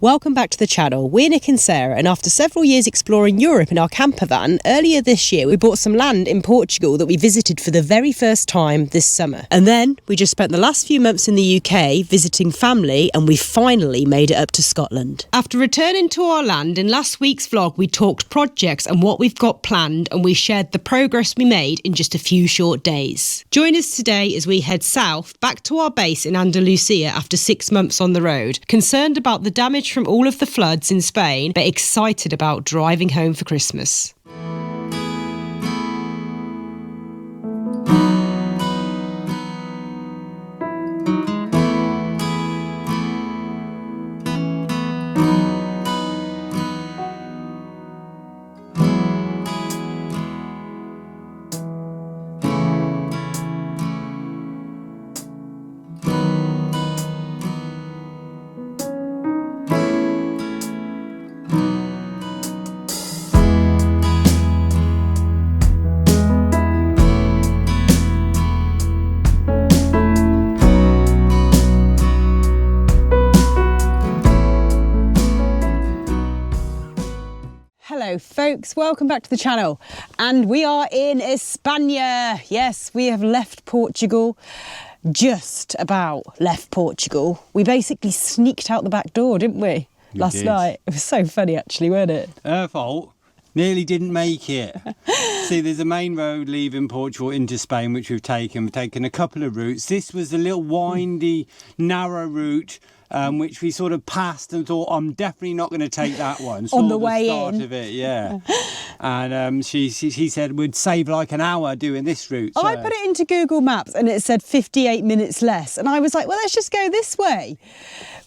Welcome back to the channel. We're Nick and Sarah, and after several years exploring Europe in our camper van, earlier this year we bought some land in Portugal that we visited for the very first time this summer. And then we just spent the last few months in the UK visiting family, and we finally made it up to Scotland. After returning to our land, in last week's vlog we talked projects and what we've got planned, and we shared the progress we made in just a few short days. Join us today as we head south back to our base in Andalusia after 6 months on the road, concerned about the damage from all of the floods in Spain, but excited about driving home for Christmas. Hello folks, welcome back to the channel, and we are in España. Yes, we have left Portugal, just about left Portugal. We basically sneaked out the back door, didn't we, last night? It was so funny actually, wasn't it? Her fault. Nearly didn't make it. See, there's a main road leaving Portugal into Spain, which we've taken. We've taken a couple of routes. This was a little windy, narrow route, which we sort of passed and thought, I'm definitely not going to take that one. On the way start in. Of it, yeah. And she said we'd save like an hour doing this route. So. I put it into Google Maps and it said 58 minutes less. And I was like, well, let's just go this way.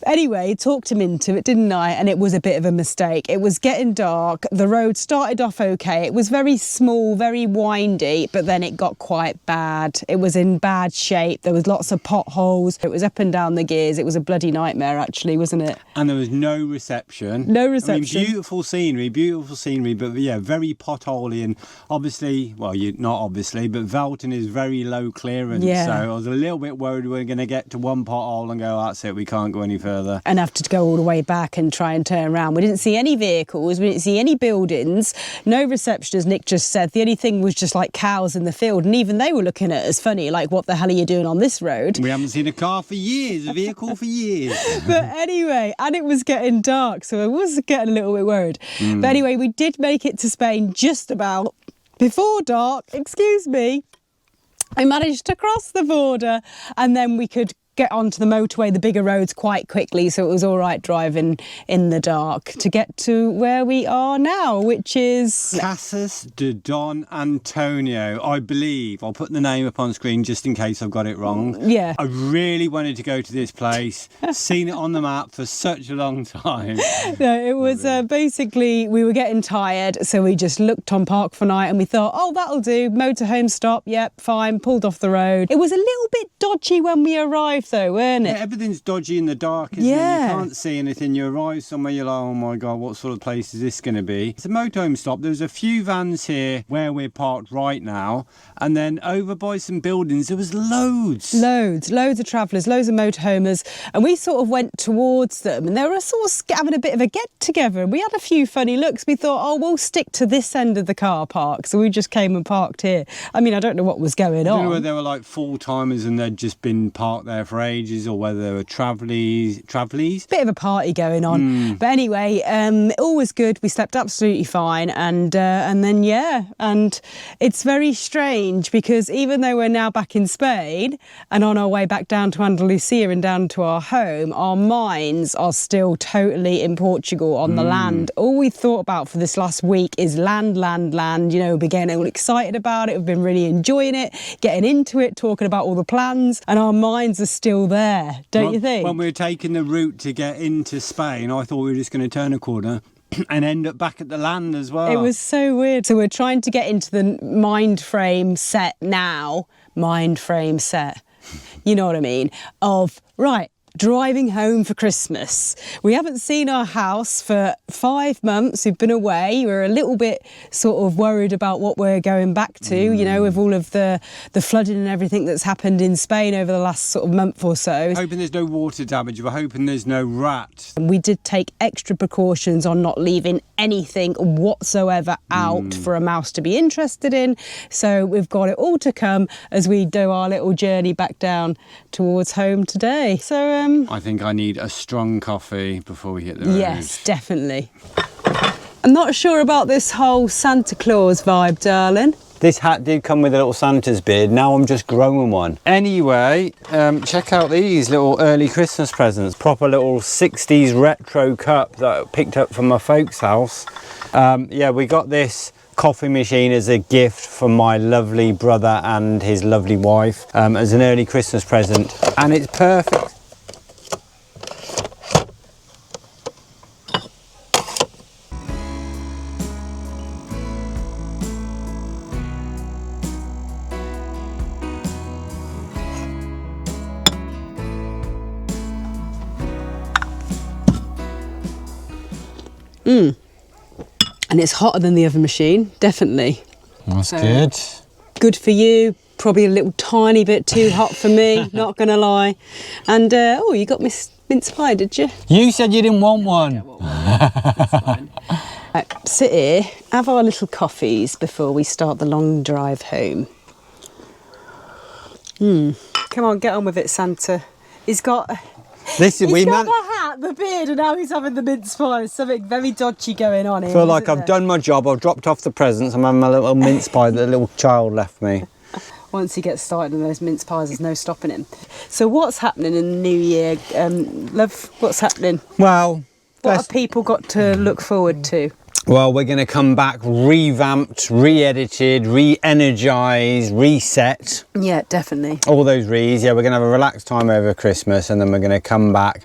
Anyway, talked him into it, didn't I? And it was a bit of a mistake. It was getting dark. The road started off okay. It was very small, very windy, but then it got quite bad. It was in bad shape. There was lots of potholes. It was up and down the gears. It was a bloody nightmare, actually, wasn't it? And there was no reception. No reception. I mean, beautiful scenery, but yeah, very potholey. And obviously, well, not obviously, but Velton is very low clearance. Yeah. So I was a little bit worried we were going to get to one pothole and go, that's it, we can't go any further. And have to go all the way back and try and turn around. We didn't see any vehicles, we didn't see any buildings, no reception, as Nick just said. The only thing was just like cows in the field, and even they were looking at us funny, like, what the hell are you doing on this road? We haven't seen a car for years, a vehicle for years. But anyway, and it was getting dark, so I was getting a little bit worried. But anyway, we did make it to Spain just about before dark, excuse me. I managed to cross the border, and then we could get onto the motorway, the bigger roads, quite quickly, so it was all right driving in the dark to get to where we are now, which is Casas de Don Antonio, I believe. I'll put the name up on screen just in case I've got it wrong. Yeah. I really wanted to go to this place. Seen it on the map for such a long time. No, it was basically, we were getting tired, so we just looked on Park for Night and we thought, oh, that'll do, motorhome stop, yep, fine, pulled off the road. It was a little bit dodgy when we arrived though, weren't it? Yeah, everything's dodgy in the dark, isn't it? You can't see anything. You arrive somewhere, you're like, oh my God, what sort of place is this going to be? It's a motorhome stop. There's a few vans here where we're parked right now, and then over by some buildings there was loads of travellers, loads of motorhomers, and we sort of went towards them, and they were sort of having a bit of a get together, and we had a few funny looks. We thought, oh, we'll stick to this end of the car park, so we just came and parked here. I mean, I don't know what was going on. I don't know whether they were like full-timers and they'd just been parked there for ages, or whether they were travellers. Bit of a party going on. But anyway, all was good. We slept absolutely fine, and then yeah, and it's very strange because even though we're now back in Spain and on our way back down to Andalusia and down to our home, our minds are still totally in Portugal on the land. All we thought about for this last week is land. You know, we've been getting all excited about it. We've been really enjoying it, getting into it, talking about all the plans, and our minds are still there, don't you think? When we were taking the route to get into Spain, I thought we were just going to turn a corner and end up back at the land as well. It was so weird. So we're trying to get into the mind frame set now. Mind frame set. You know what I mean? Of, right, driving home for Christmas. We haven't seen our house for 5 months. We've been away. We're a little bit sort of worried about what we're going back to, you know, with all of the flooding and everything that's happened in Spain over the last sort of month or so. Hoping there's no water damage. We're hoping there's no rats. We did take extra precautions on not leaving anything whatsoever out for a mouse to be interested in. So we've got it all to come as we do our little journey back down towards home today. So I think I need a strong coffee before we hit the road. yes, definitely. I'm not sure about this whole Santa Claus vibe, darling. This hat did come with a little Santa's beard. Now I'm just growing one. Anyway, check out these little early Christmas presents. Proper little 60s retro cup that I picked up from my folks' house. Yeah, we got this coffee machine as a gift from my lovely brother and his lovely wife as an early Christmas present. And it's perfect. And it's hotter than the other machine, definitely. That's good. Good for you, probably a little tiny bit too hot for me, not gonna lie. And oh, you got mince pie, did you? You said you didn't want one. Sit here, have our little coffees before we start the long drive home. Come on, get on with it, Santa. He's got This is the hat, the beard, and now he's having the mince pie. There's something very dodgy going on here. I feel like I've done my job. I've dropped off the presents. I'm having my little mince pie that the little child left me. Once he gets started on those mince pies, there's no stopping him. So what's happening in the new year, love? What's happening? Well, What have people got to look forward to? well, we're going to come back revamped, re-edited, re-energised, reset. Yeah, definitely. All those re's. Yeah, we're going to have a relaxed time over Christmas and then we're going to come back.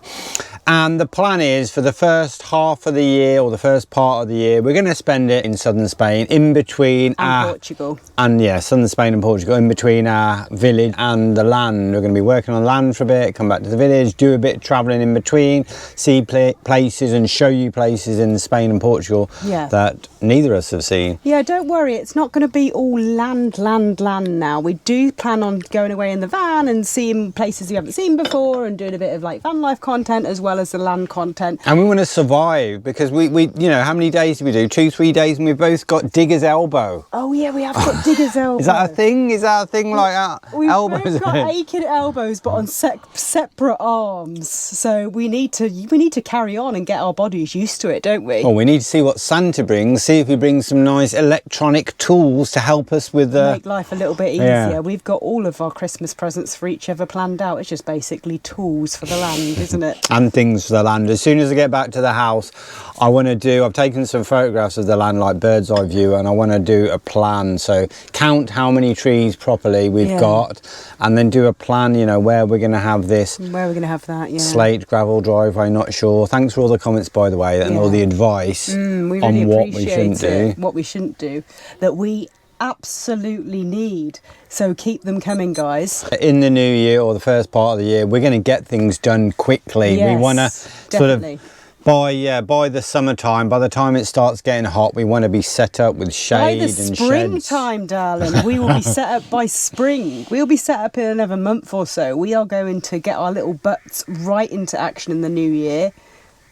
And the plan is for the first half of the year or the first part of the year, we're going to spend it in southern Spain, in between Portugal. And yeah, southern Spain and Portugal, in between our village and the land. We're going to be working on land for a bit, come back to the village, do a bit of travelling in between, see places and show you places in Spain and Portugal that neither of us have seen. Yeah, don't worry, it's not going to be all land now. We do plan on going away in the van and seeing places we haven't seen before and doing a bit of like van life content as well as the land content. And we want to survive because we you know, how many days do we do? 2-3 days, and we've both got digger's elbow. Oh yeah, we have got digger's elbow. Is that a thing? Is that a thing like that? We've Elbows. both got aching elbows, but on separate arms. So we need to carry on and get our bodies used to it, don't we? Well, we need to see what Santa brings. See if he brings some nice electronic tools to help us with make life a little bit easier. Yeah. We've got all of our Christmas presents for each other planned out. It's just basically tools for the land, isn't it? and things for the land. As soon as I get back to the house, I've taken some photographs of the land, like bird's eye view, and I want to do a plan. So count how many trees properly we've got, and then do a plan, you know, where we're going to have this. Where we're going to have that, yeah. Slate, gravel driveway, not sure. Thanks for all the comments, by the way, and all the advice we really on what we appreciate shouldn't do. what we shouldn't do, that we absolutely need. So keep them coming, guys. In the new year or the first part of the year, we're going to get things done quickly. Yes, we want to sort of by the summertime, by the time it starts getting hot, we want to be set up with shade and sheds. By the springtime, darling, we will be set up by spring. We'll be set up in another month or so. We are going to get our little butts right into action in the new year.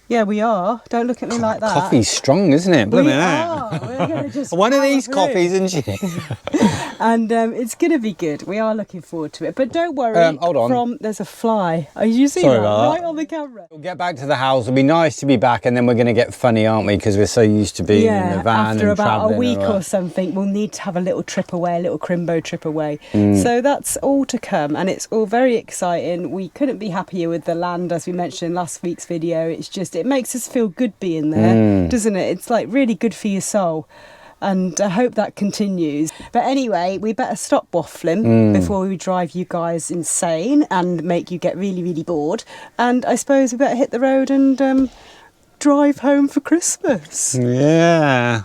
Yeah, we are. Don't look at me like that. Coffee's strong, isn't it? We are. We're going to just one of these power coffees and shit. And it's going to be good. We are looking forward to it. But don't worry. Hold on. There's a fly. Are you seeing that? Right on the camera. We'll get back to the house. It'll be nice to be back, and then we're going to get funny, aren't we? Because we're so used to being in the van after and about a week and all or something, we'll need to have a little trip away, a little Crimbo trip away. So that's all to come, and it's all very exciting. We couldn't be happier with the land, as we mentioned in last week's video. It's just, it makes us feel good being there, doesn't it? It's like really good for your soul. And I hope that continues. But anyway, we better stop waffling before we drive you guys insane and make you get really, really bored. And I suppose we better hit the road and drive home for Christmas. Yeah.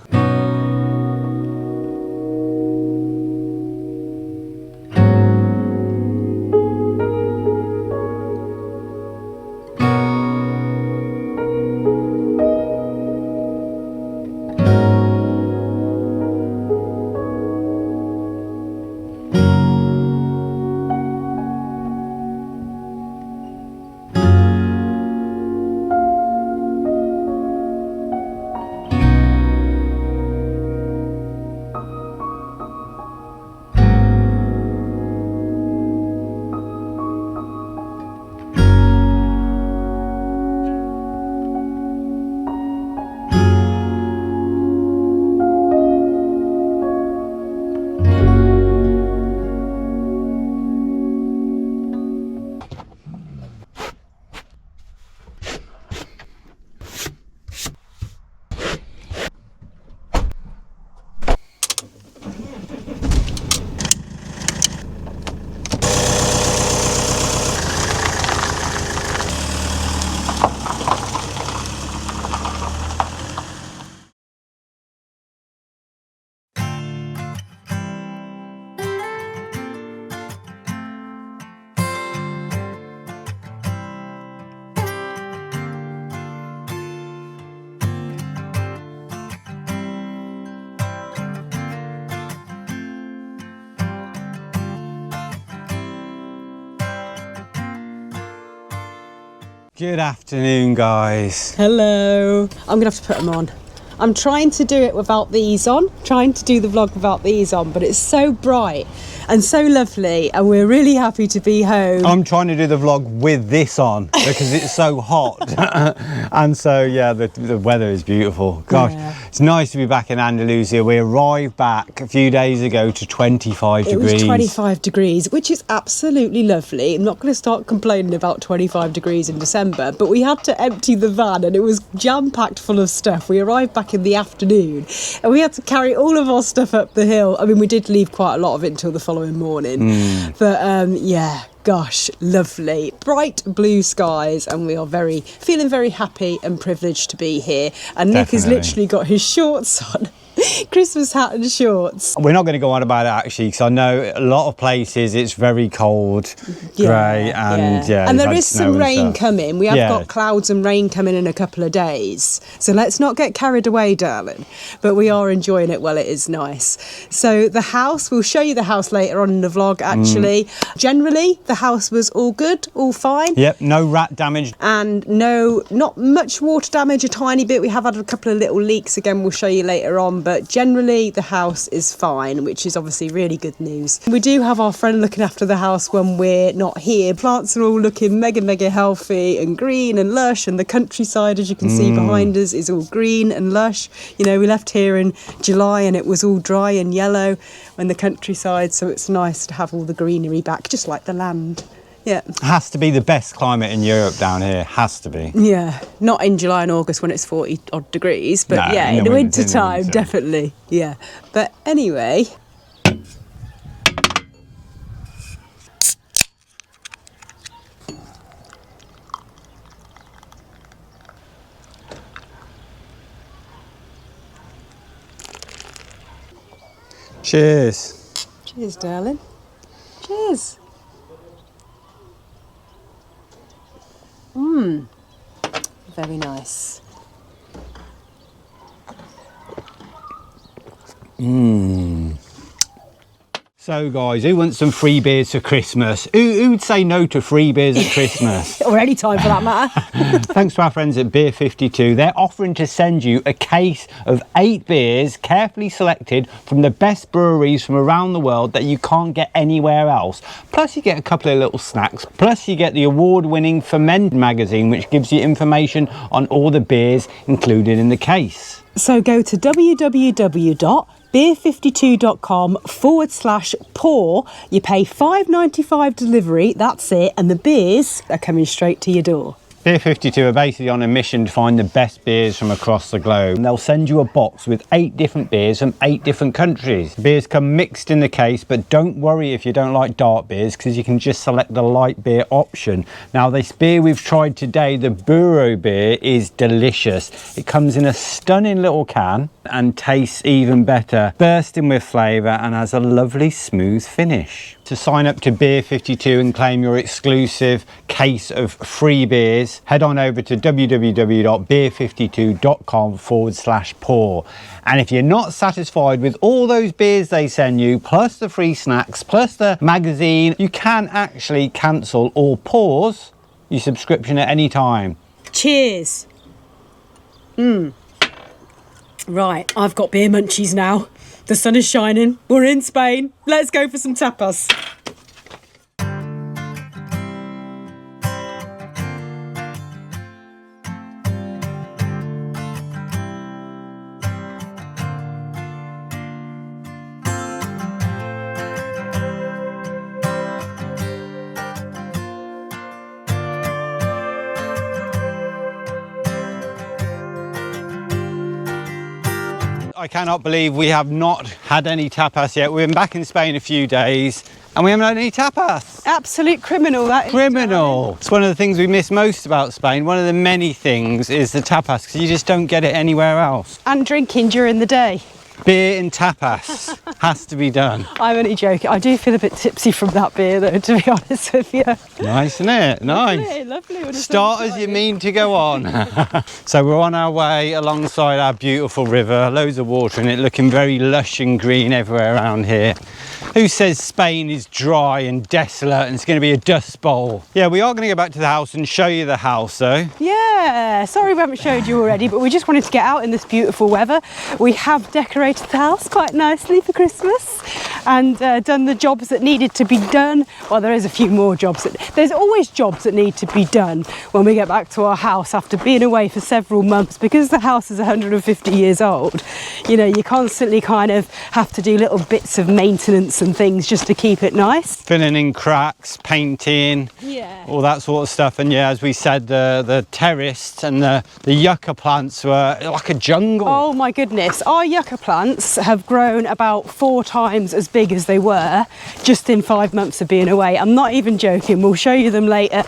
Good afternoon, guys. Hello. I'm going to have to put them on. I'm trying to do it without these on, trying to do the vlog without these on, but it's so bright and so lovely, and we're really happy to be home. I'm trying to do the vlog with this on because it's so hot. And so, yeah, the weather is beautiful. Gosh, Yeah. It's nice to be back in Andalusia. We arrived back a few days ago to 25 degrees. It was 25 degrees, which is absolutely lovely. I'm not going to start complaining about 25 degrees in December, but we had to empty the van and it was jam-packed full of stuff. We arrived back in the afternoon and we had to carry all of our stuff up the hill. I mean, we did leave quite a lot of it until the following morning. But yeah, gosh, lovely. Bright blue skies, and we are feeling very happy and privileged to be here. And Nick has Definitely. literally got his shorts on. Christmas hat and shorts. We're not going to go on about it actually, because I know a lot of places it's very cold, grey, and yeah. And they've there had is snow some and rain stuff. coming. We have Yeah. got clouds and rain coming in a couple of days. So let's not get carried away, darling. But we are enjoying it while it is nice. So the house, we'll show you the house later on in the vlog actually. Generally, the house was all good, all fine. Yep, no rat damage. And not much water damage, a tiny bit. We have had a couple of little leaks, again we'll show you later on, but generally the house is fine, which is obviously really good news. We do have our friend looking after the house when we're not here. Plants are all looking mega healthy and green and lush, and the countryside, as you can see behind us, is all green and lush. You know, we left here in July and it was all dry and yellow in the countryside, so it's nice to have all the greenery back, just like the land. Yeah. Has to be the best climate in Europe down here. Has to be. Yeah, not in July and August when it's 40 odd degrees, but No, yeah, in in the the winter, winter time, definitely. Yeah. But anyway. Cheers. Cheers, darling. Cheers. Very nice. So guys, who wants some free beers for Christmas? Who'd say no to free beers at Christmas? Or any time for that matter. Thanks to our friends at Beer 52. They're offering to send you a case of 8 beers carefully selected from the best breweries from around the world that you can't get anywhere else. Plus you get a couple of little snacks. Plus you get the award-winning Ferment magazine, which gives you information on all the beers included in the case. So go to www.beer52.com/pour. You pay $5.95 delivery, that's it, and the beers are coming straight to your door. Beer 52 are basically on a mission to find the best beers from across the globe. And they'll send you a box with 8 different beers from 8 different countries. The beers come mixed in the case, but don't worry if you don't like dark beers, because you can just select the light beer option. Now, this beer we've tried today, the Burro beer, is delicious. It comes in a stunning little can and tastes even better, bursting with flavour and has a lovely smooth finish. To sign up to Beer 52 and claim your exclusive case of free beers, head on over to www.beer52.com/pour. And if you're not satisfied with all those beers they send you, plus the free snacks, plus the magazine, you can actually cancel or pause your subscription at any time. Cheers. Right, I've got beer munchies now. The sun is shining. We're in Spain. Let's go for some tapas. I cannot believe we have not had any tapas yet. We've been back in Spain a few days and we haven't had any tapas. Absolute criminal, that is. Criminal. It's one of the things we miss most about Spain. One of the many things is the tapas, because you just don't get it anywhere else. And drinking during the day. Beer and tapas has to be done. I'm only joking. I do feel a bit tipsy from that beer, though, to be honest with you. Nice, isn't it? Nice. Lovely. What a Start as you mean to go on. So we're on our way alongside our beautiful river, loads of water in it, looking very lush and green everywhere around here. Who says Spain is dry and desolate and it's going to be a dust bowl? Yeah, we are going to go back to the house and show you the house though. Yeah, sorry we haven't showed you already, but we just wanted to get out in this beautiful weather. We have decorated the house quite nicely for Christmas and done the jobs that needed to be done. Well, there is a few more jobs. There's always jobs that need to be done when we get back to our house after being away for several months. Because the house is 150 years old, you know, you constantly kind of have to do little bits of maintenance and things just to keep it nice. Filling in cracks, painting, all that sort of stuff. And yeah, as we said, the terrace and the yucca plants were like a jungle. Oh my goodness, our yucca plants have grown about 4 times as big as they were just in 5 months of being away. I'm not even joking, we'll show you them later.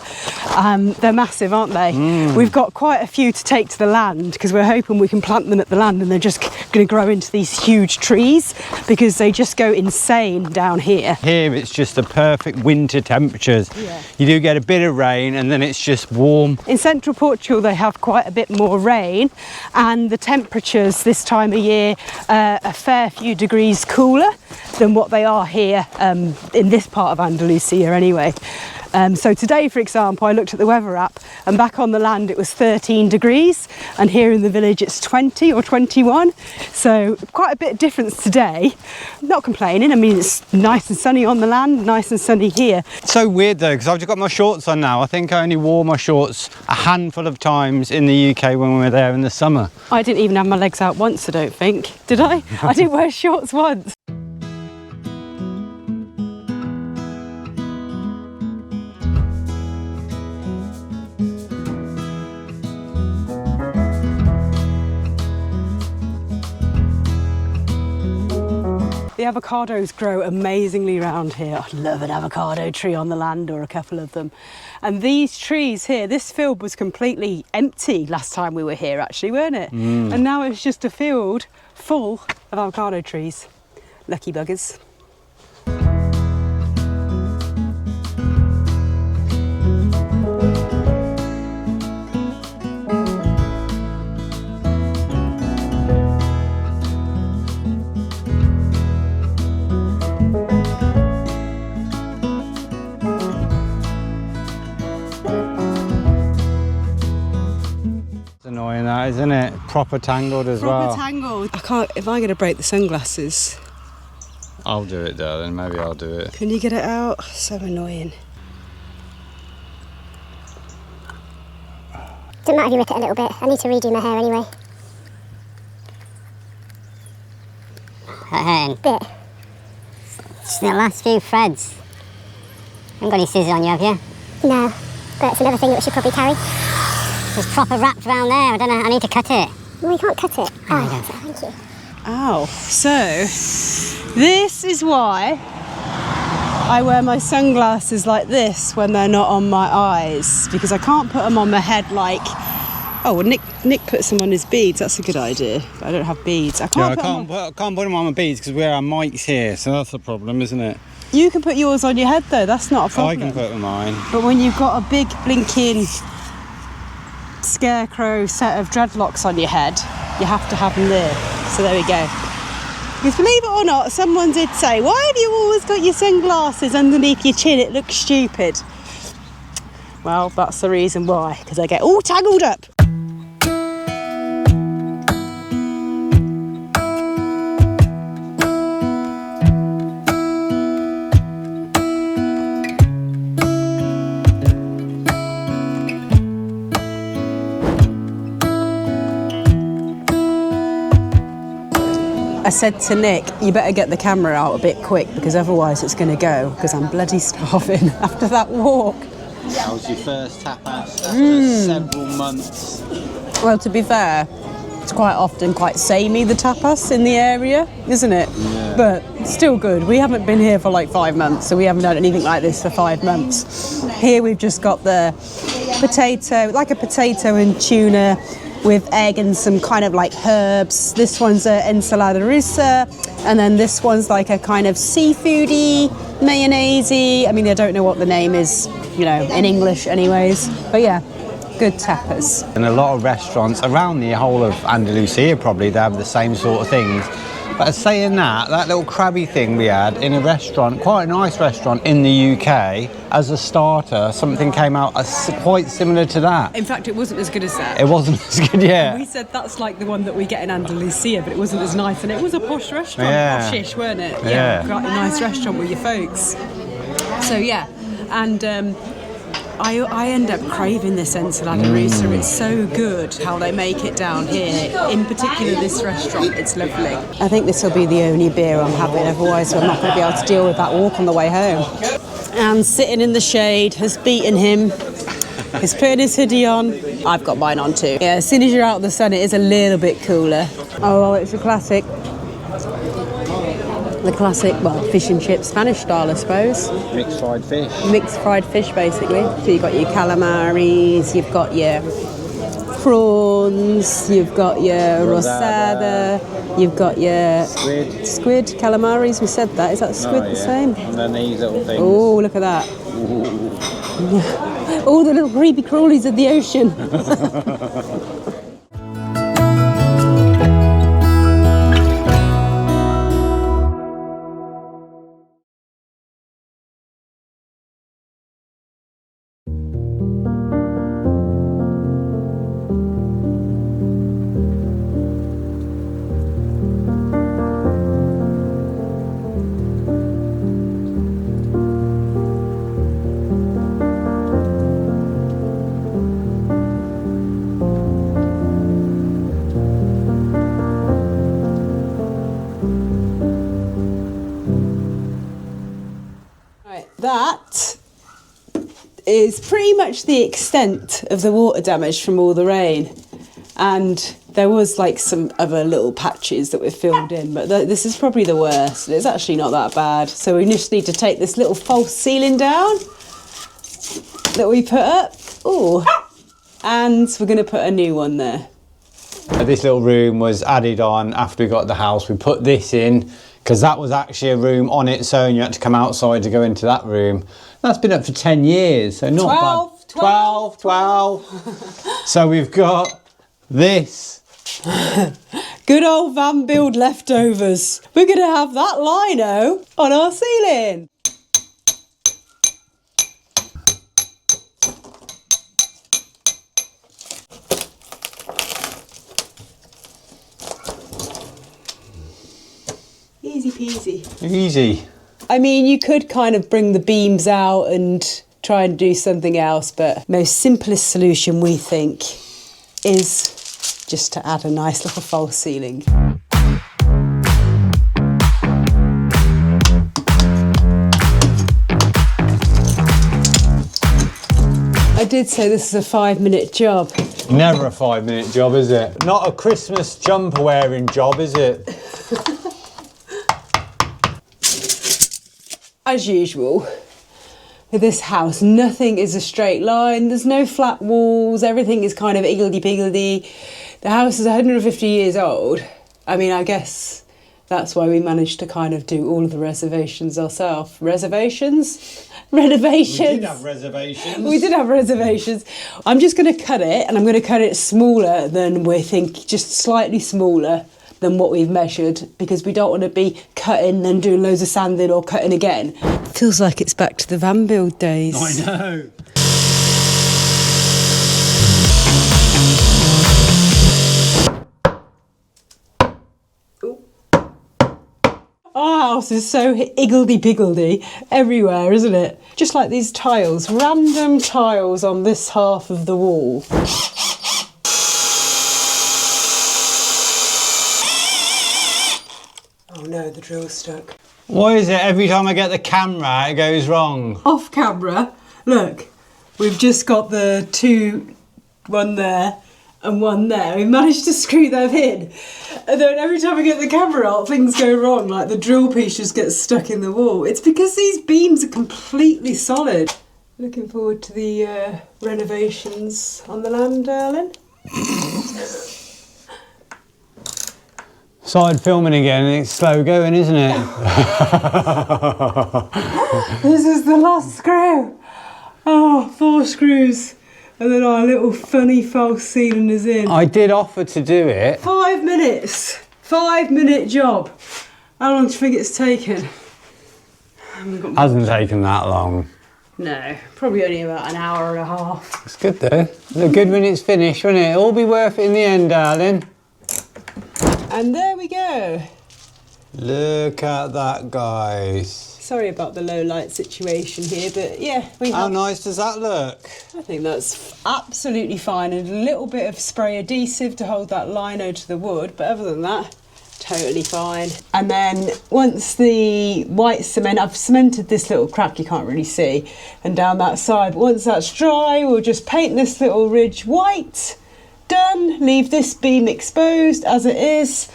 They're massive, aren't they? We've got quite a few to take to the land because we're hoping we can plant them at the land and they're just going to grow into these huge trees because they just go insane down here. Here it's just the perfect winter temperatures. Yeah. You do get a bit of rain and then it's just warm. In central Portugal they have quite a bit more rain and the temperatures this time of year are a fair few degrees cooler than what they are here in this part of Andalusia anyway. So today, for example, I looked at the weather app and back on the land it was 13 degrees and here in the village it's 20 or 21. So quite a bit of difference today. Not complaining, I mean it's nice and sunny on the land, nice and sunny here. It's so weird though because I've just got my shorts on now. I think I only wore my shorts a handful of times in the UK when we were there in the summer. I didn't even have my legs out once, I don't think. Did I? I didn't wear shorts once. The avocados grow amazingly around here. I love an avocado tree on the land or a couple of them. And these trees here, this field was completely empty last time we were here actually, weren't it? And now it's just a field full of avocado trees. Lucky buggers. Annoying that, isn't it? Proper tangled as well. Proper tangled. I can't, if I'm going to break the sunglasses. I'll do it, darling. Maybe I'll do it. Can you get it out? So annoying. Doesn't matter if you rip it a little bit. I need to redo my hair anyway. Bit. Just the last few threads. Haven't got any scissors on you, have you? No, but it's another thing that we should probably carry. It's proper wrapped around there. I don't know. I need to cut it. Well, you can't cut it. Oh, thank you. Ow. So, this is why I wear my sunglasses like this when they're not on my eyes, because I can't put them on my head like... Oh, well, Nick puts them on his beads. That's a good idea. But I don't have beads. I can't put them on my beads because we have our mics here, so that's the problem, isn't it? You can put yours on your head though. That's not a problem. I can put them on. But when you've got a big blinking scarecrow set of dreadlocks on your head, you have to have them there. So there we go. Because believe it or not, someone did say, why have you always got your sunglasses underneath your chin? It looks stupid. Well, that's the reason why, because I get all tangled up. I said to Nick, you better get the camera out a bit quick because otherwise it's going to go, because I'm bloody starving after that walk. That was your first tapas after several months. Well, to be fair, it's quite often quite samey, the tapas in the area, isn't it? Yeah. But still good. We haven't been here for like 5 months, so we haven't done anything like this for 5 months. Here we've just got the potato, like a potato and tuna with egg and some kind of like herbs. This one's a ensalada rusa, and then this one's like a kind of seafoody, mayonnaise-y. I mean, I don't know what the name is, you know, in English anyways. But yeah, good tapas. And a lot of restaurants around the whole of Andalusia probably, they have the same sort of things. But saying that little crabby thing we had in a restaurant, quite a nice restaurant in the UK, as a starter, something came out quite similar to that. In fact, it wasn't as good as that. It wasn't as good, yeah. We said that's like the one that we get in Andalusia, but it wasn't as nice. And it was a posh restaurant, Yeah. poshish, weren't it? Yeah. Quite a nice restaurant with your folks. So yeah, and I end up craving this ensalada rusa. It's so good how they make it down here. In particular, this restaurant, it's lovely. I think this will be the only beer I'm having, otherwise I'm not going to be able to deal with that walk on the way home. And sitting in the shade has beaten him. He's putting his hoodie on. I've got mine on too. Yeah, as soon as you're out in the sun, it is a little bit cooler. Oh, well, it's a classic. The classic, well, fish and chips, Spanish style, I suppose. Mixed fried fish. Mixed fried fish, basically. So you've got your calamaris, you've got your prawns, you've got your rosada, you've got your squid, calamaris. We said that. Is that squid the same? And then these little things. Oh, look at that. All the little creepy crawlies of the ocean. That is pretty much the extent of the water damage from all the rain, and there was like some other little patches that were filled in, but this is probably the worst. It's actually not that bad. So we just need to take this little false ceiling down that we put up. Oh, and we're going to put a new one there. This little room was added on after we got the house. We put this in because that was actually a room on its own. You had to come outside to go into that room. That's been up for 10 years, so not bad. 12. So we've got this. Good old van build leftovers. We're going to have that lino on our ceiling. Easy peasy. Easy. I mean, you could kind of bring the beams out and try and do something else, but most simplest solution, we think, is just to add a nice little false ceiling. I did say this is a 5-minute job. Never a 5-minute job, is it? Not a Christmas jumper wearing job, is it? As usual, with this house, nothing is a straight line. There's no flat walls. Everything is kind of iggledy-piggledy. The house is 150 years old. I mean, I guess that's why we managed to kind of do all of the reservations ourselves. Reservations? Renovations. We did have reservations. We did have reservations. I'm just going to cut it, and I'm going to cut it smaller than we think, just slightly smaller than what we've measured, because we don't want to be cutting and doing loads of sanding or cutting again. Feels like it's back to the van build days. I know. Our house is so iggledy-piggledy everywhere, isn't it? Just like these tiles, random tiles on this half of the wall. Oh no, the drill's stuck. Why is it every time I get the camera, it goes wrong? Off camera, look, we've just got the one there and one there. We've managed to screw them in. And then every time we get the camera out, things go wrong, like the drill piece just gets stuck in the wall. It's because these beams are completely solid. Looking forward to the renovations on the land, darling. Started filming again and it's slow going, isn't it? This is the last screw. Oh, 4 screws. And then our little funny false ceiling is in. I did offer to do it. 5 minutes. 5-minute job. How long do you think it's taken? Hasn't taken that long. No, probably only about an hour and a half. It's good though. Look good when it's finished, won't it? It'll all be worth it in the end, darling. And there we go. Look at that, guys. Sorry about the low light situation here, but yeah, we How have. nice does that look? I think that's absolutely fine. And a little bit of spray adhesive to hold that lino to the wood, but other than that, totally fine. And then once the white cement, I've cemented this little crack you can't really see, and down that side, but once that's dry, we'll just paint this little ridge white. Done. Leave this beam exposed as it is,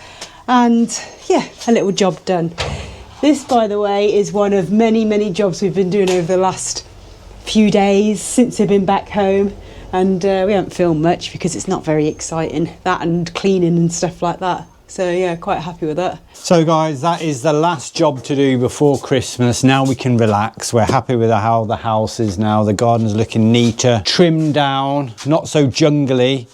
and yeah, a little job done. This, by the way, is one of many jobs we've been doing over the last few days since I've been back home, and we haven't filmed much because it's not very exciting, that and cleaning and stuff like that. So yeah, quite happy with that. So guys, that is the last job to do before Christmas. Now we can relax. We're happy with how the house is now. The garden's looking neater, trimmed down, not so jungly.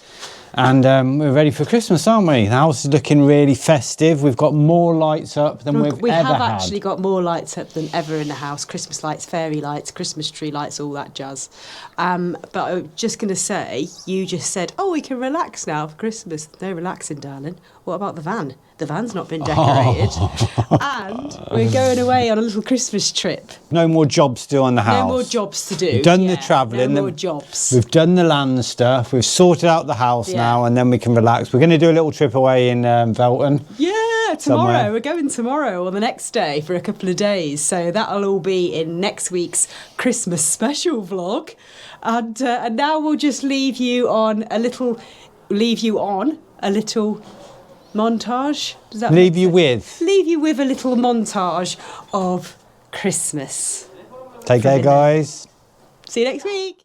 And we're ready for Christmas, aren't we? The house is looking really festive. We've got more lights up than we've We ever have had. actually got more lights up than ever in the house. Christmas lights, fairy lights, Christmas tree lights, all that jazz. But I was just going to say, you just said, oh, we can relax now for Christmas. No relaxing, darling. What about the van? The van's not been decorated. And we're going away on a little Christmas trip. No more jobs to do on the house. No more jobs to do. We've done the travelling. No more jobs. We've done the land stuff. We've sorted out the house now, and then we can relax. We're going to do a little trip away in Velton. Yeah, tomorrow. Somewhere. We're going tomorrow or the next day for a couple of days. So that'll all be in next week's Christmas special vlog. And now we'll just leave you on a little montage. Does that Leave make you sense? with. Leave you with a little montage of Christmas. Take care, guys. See you next week.